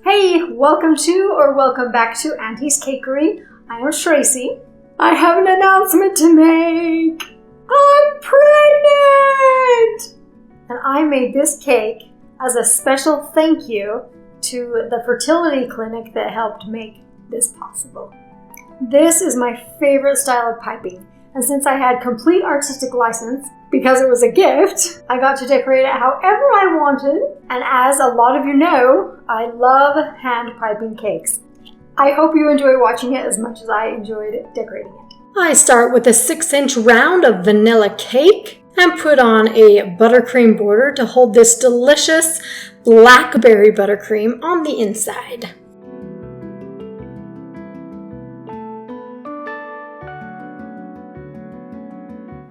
Hey, welcome to or welcome back to Auntie's Cakery. I am Tracy. I have an announcement to make. I'm pregnant! And I made this cake as a special thank you to the fertility clinic that helped make this possible. This is my favorite style of piping, and since I had complete artistic license, because it was a gift, I got to decorate it however I wanted, and as a lot of you know, I love hand piping cakes. I hope you enjoy watching it as much as I enjoyed decorating it. I start with a 6-inch round of vanilla cake and put on a buttercream border to hold this delicious blackberry buttercream on the inside.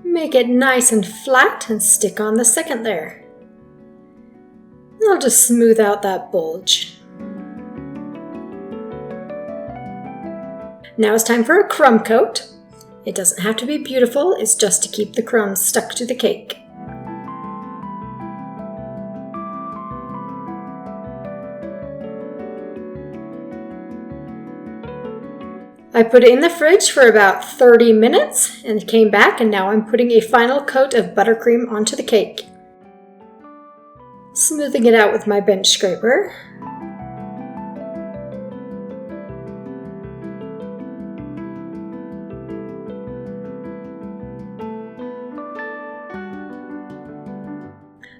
Make it nice and flat and stick on the second layer. I'll just smooth out that bulge. Now it's time for a crumb coat. It doesn't have to be beautiful, it's just to keep the crumbs stuck to the cake. I put it in the fridge for about 30 minutes and came back, and now I'm putting a final coat of buttercream onto the cake. Smoothing it out with my bench scraper.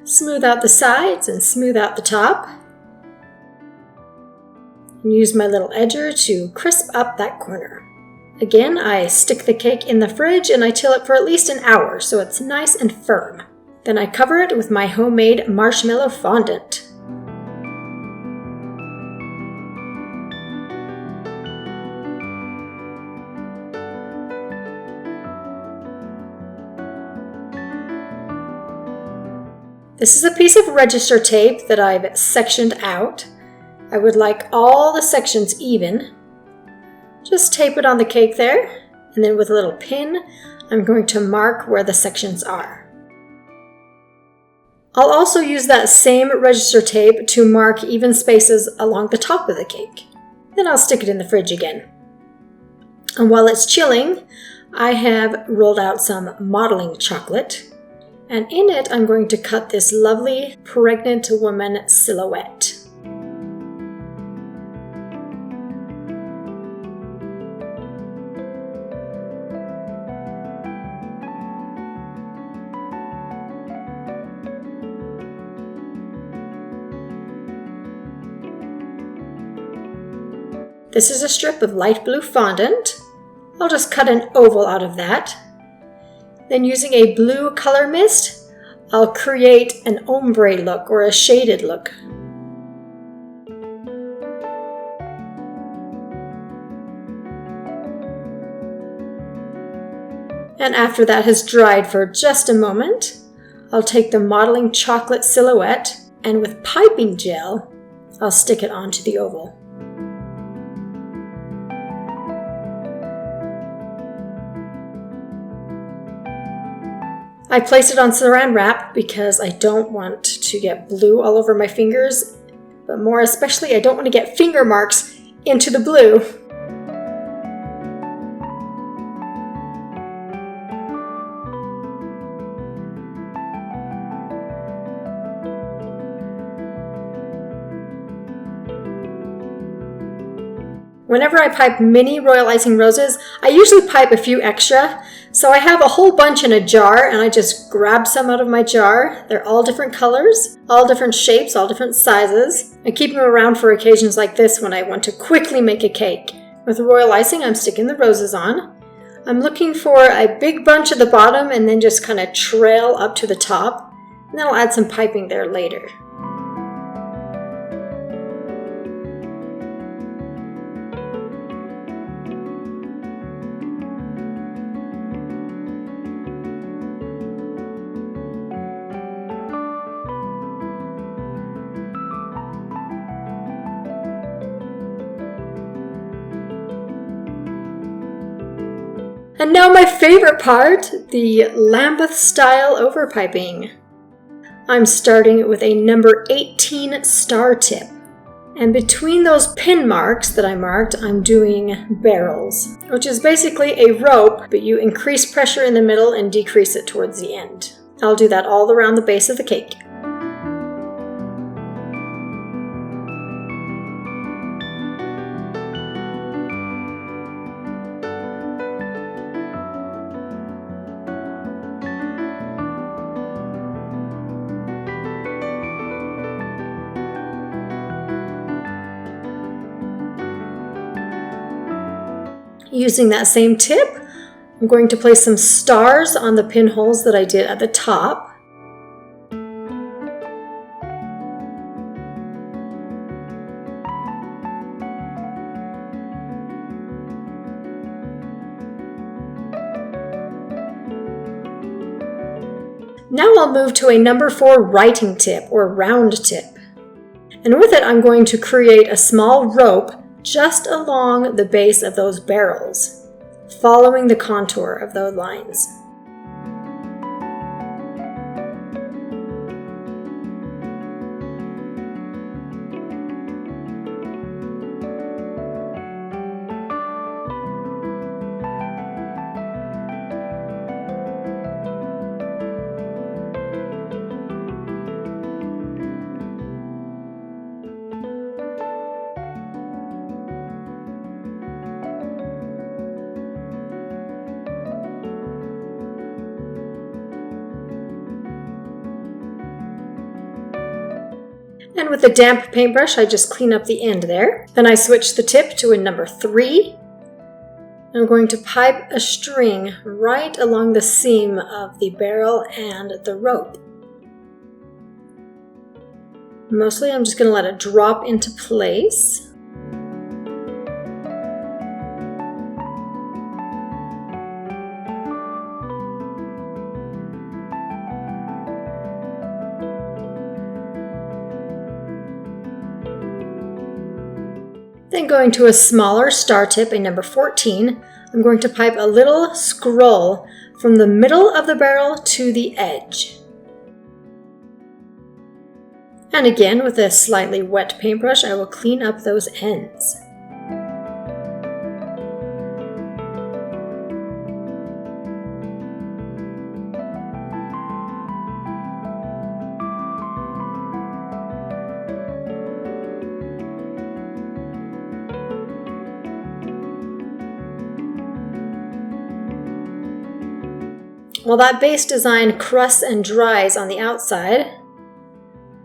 Smooth out the sides and smooth out the top. And use my little edger to crisp up that corner. Again, I stick the cake in the fridge and I chill it for at least an hour so it's nice and firm. Then I cover it with my homemade marshmallow fondant. This is a piece of register tape that I've sectioned out. I would like all the sections even. Just tape it on the cake there, and then with a little pin, I'm going to mark where the sections are. I'll also use that same register tape to mark even spaces along the top of the cake. Then I'll stick it in the fridge again. And while it's chilling, I have rolled out some modeling chocolate, and in it I'm going to cut this lovely pregnant woman silhouette. This is a strip of light blue fondant. I'll just cut an oval out of that. Then using a blue color mist, I'll create an ombre look or a shaded look. And after that has dried for just a moment, I'll take the modeling chocolate silhouette and with piping gel, I'll stick it onto the oval. I place it on saran wrap because I don't want to get blue all over my fingers, but more especially I don't want to get finger marks into the blue. Whenever I pipe mini royal icing roses, I usually pipe a few extra. So I have a whole bunch in a jar and I just grab some out of my jar. They're all different colors, all different shapes, all different sizes. I keep them around for occasions like this when I want to quickly make a cake. With royal icing, I'm sticking the roses on. I'm looking for a big bunch at the bottom and then just kind of trail up to the top. And then I'll add some piping there later. And now my favorite part, the Lambeth style overpiping. I'm starting with a number 18 star tip. And between those pin marks that I marked, I'm doing barrels, which is basically a rope, but you increase pressure in the middle and decrease it towards the end. I'll do that all around the base of the cake. Using that same tip, I'm going to place some stars on the pinholes that I did at the top. Now I'll move to a number 4 writing tip or round tip. And with it, I'm going to create a small rope just along the base of those barrels, following the contour of those lines. And with a damp paintbrush, I just clean up the end there. Then I switch the tip to a number 3. I'm going to pipe a string right along the seam of the barrel and the rope. Mostly I'm just going to let it drop into place. Then going to a smaller star tip, a number 14, I'm going to pipe a little scroll from the middle of the barrel to the edge. And again, with a slightly wet paintbrush, I will clean up those ends. While that base design crusts and dries on the outside,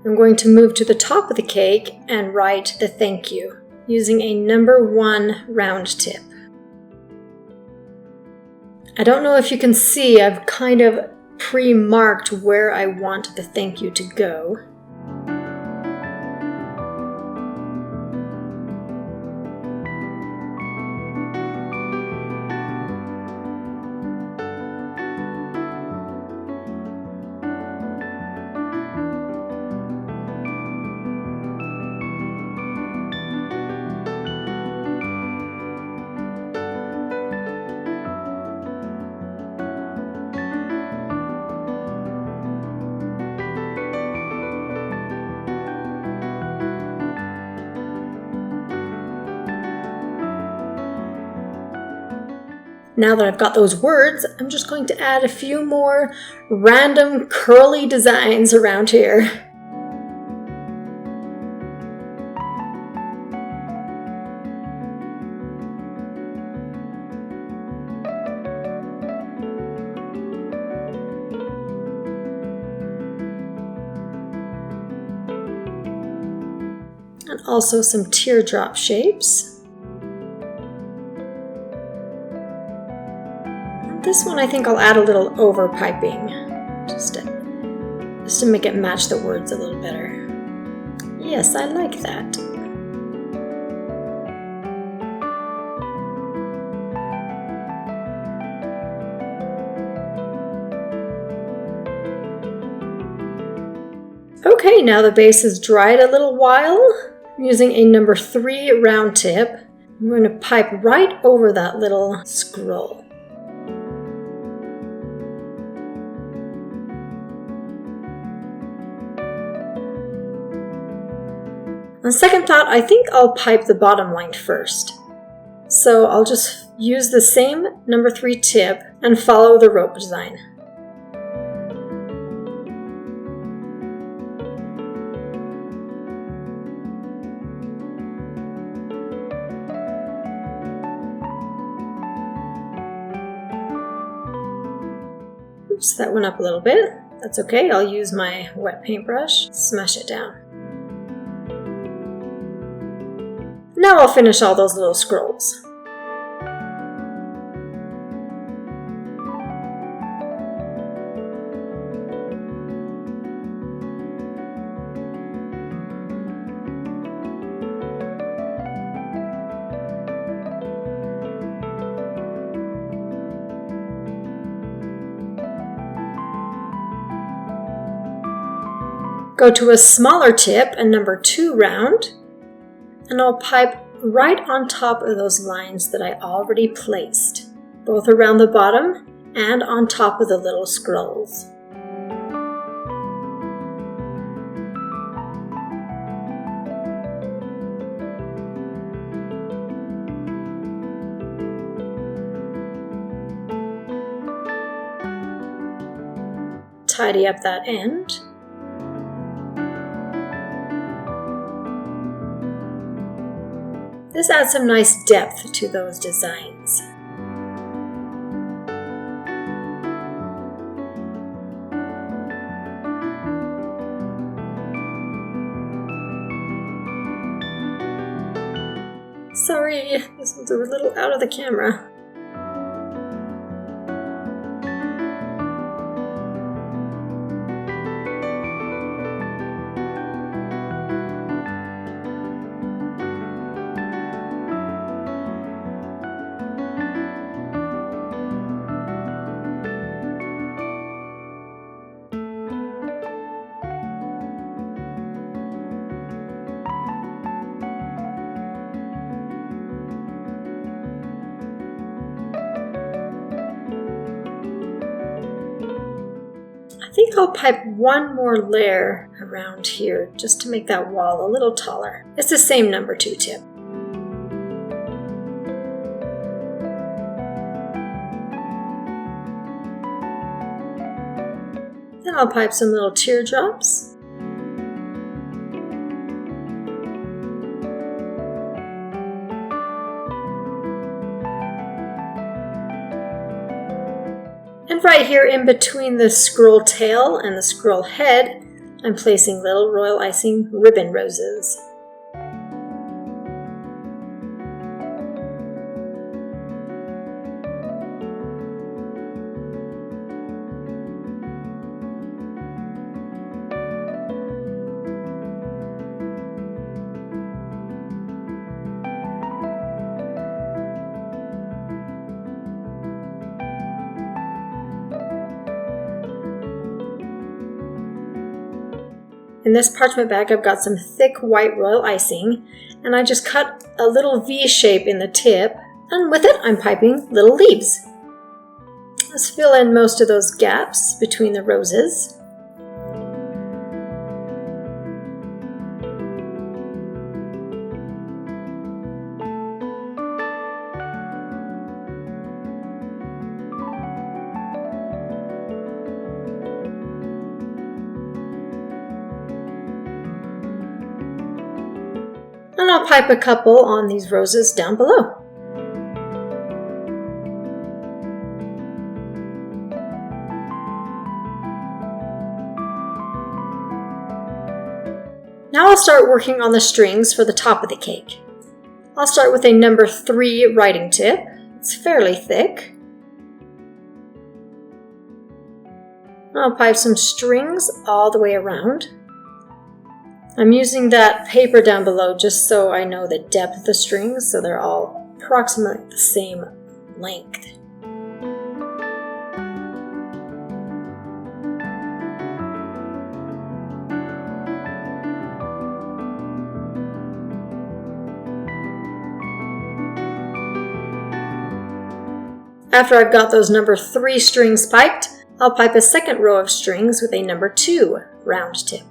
I'm going to move to the top of the cake and write the thank you using a number 1 round tip. I don't know if you can see, I've kind of pre-marked where I want the thank you to go. Now that I've got those words, I'm just going to add a few more random curly designs around here. And also some teardrop shapes. This one I think I'll add a little over piping, just to make it match the words a little better. Yes, I like that. Okay, now the base is dried a little while. I'm using a number 3 round tip. I'm going to pipe right over that little scroll. On second thought, I think I'll pipe the bottom line first. So I'll just use the same number 3 tip and follow the rope design. Oops, that went up a little bit. That's okay, I'll use my wet paintbrush, smash it down. Now I'll finish all those little scrolls. Go to a smaller tip and number 2 round, and I'll pipe right on top of those lines that I already placed, both around the bottom and on top of the little scrolls. Tidy up that end. This adds some nice depth to those designs. Sorry, this one's a little out of the camera. I think I'll pipe one more layer around here just to make that wall a little taller. It's the same number 2 tip. Then I'll pipe some little teardrops. And right here in between the scroll tail and the scroll head, I'm placing little royal icing ribbon roses. In this parchment bag, I've got some thick white royal icing, and I just cut a little V shape in the tip, and with it I'm piping little leaves. Let's fill in most of those gaps between the roses. And I'll pipe a couple on these roses down below. Now I'll start working on the strings for the top of the cake. I'll start with a number 3 writing tip. It's fairly thick. I'll pipe some strings all the way around. I'm using that paper down below just so I know the depth of the strings, so they're all approximately the same length. After I've got those number 3 strings piped, I'll pipe a second row of strings with a number 2 round tip.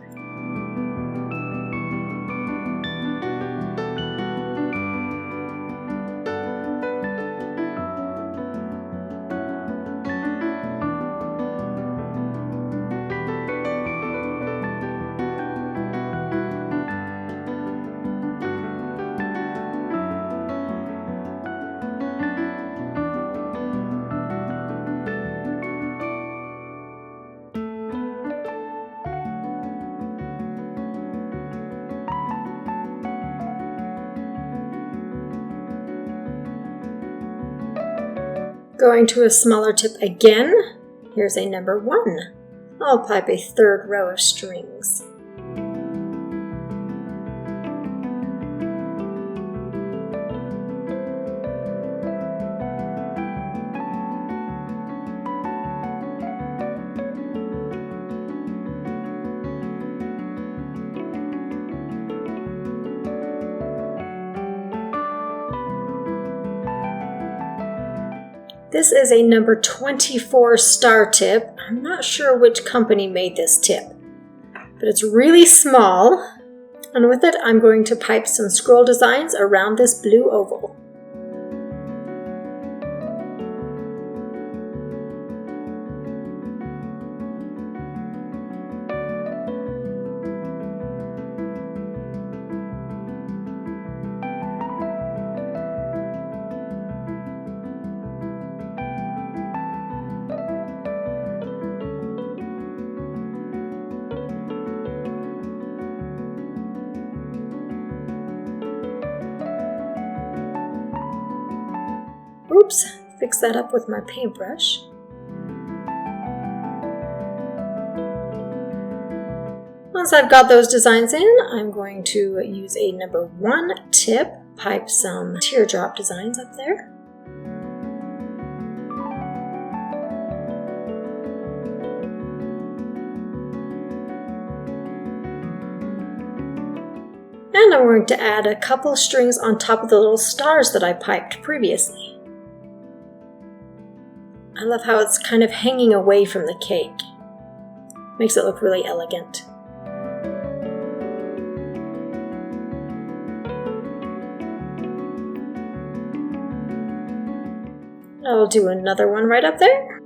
Going to a smaller tip again. Here's a number 1. I'll pipe a 3rd row of strings. This is a number 24 star tip. I'm not sure which company made this tip, but it's really small. And with it, I'm going to pipe some scroll designs around this blue oval. Oops, fix that up with my paintbrush. Once I've got those designs in, I'm going to use a number 1 tip, pipe some teardrop designs up there. And I'm going to add a couple strings on top of the little stars that I piped previously. I love how it's kind of hanging away from the cake. Makes it look really elegant. I'll do another one right up there.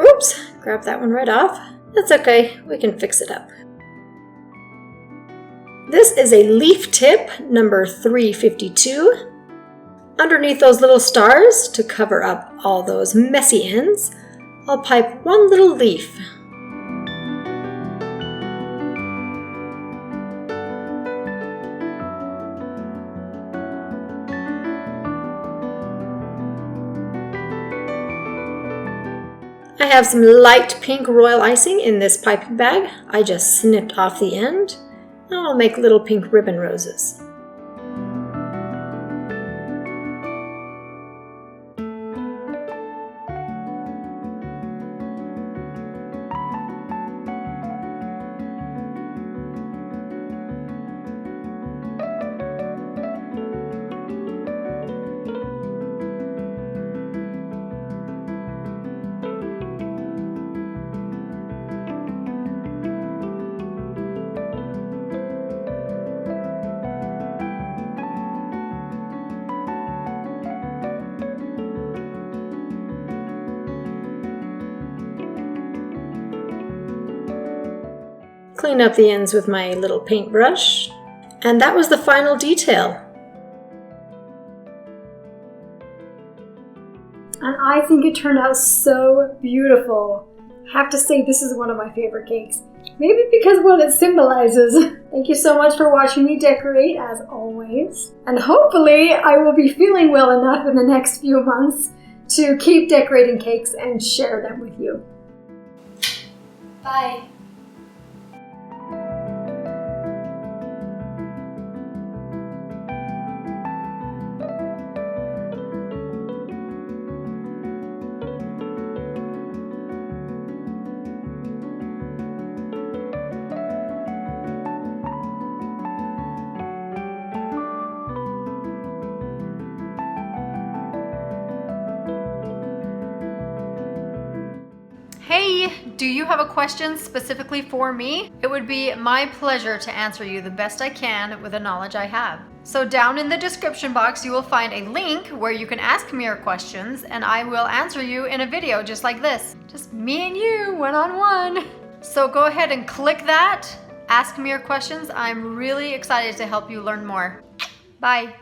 Oops, grab that one right off. That's okay, we can fix it up. This is a leaf tip, number 352. Underneath those little stars, to cover up all those messy ends, I'll pipe one little leaf. I have some light pink royal icing in this piping bag. I just snipped off the end. Now I'll make little pink ribbon roses. Clean up the ends with my little paintbrush, and that was the final detail. And I think it turned out so beautiful. I have to say, this is one of my favorite cakes. Maybe because of what it symbolizes. Thank you so much for watching me decorate, as always. And hopefully I will be feeling well enough in the next few months to keep decorating cakes and share them with you. Bye. Hey, do you have a question specifically for me? It would be my pleasure to answer you the best I can with the knowledge I have. So down in the description box, you will find a link where you can ask me your questions and I will answer you in a video just like this. Just me and you, one-on-one. So go ahead and click that, ask me your questions. I'm really excited to help you learn more. Bye.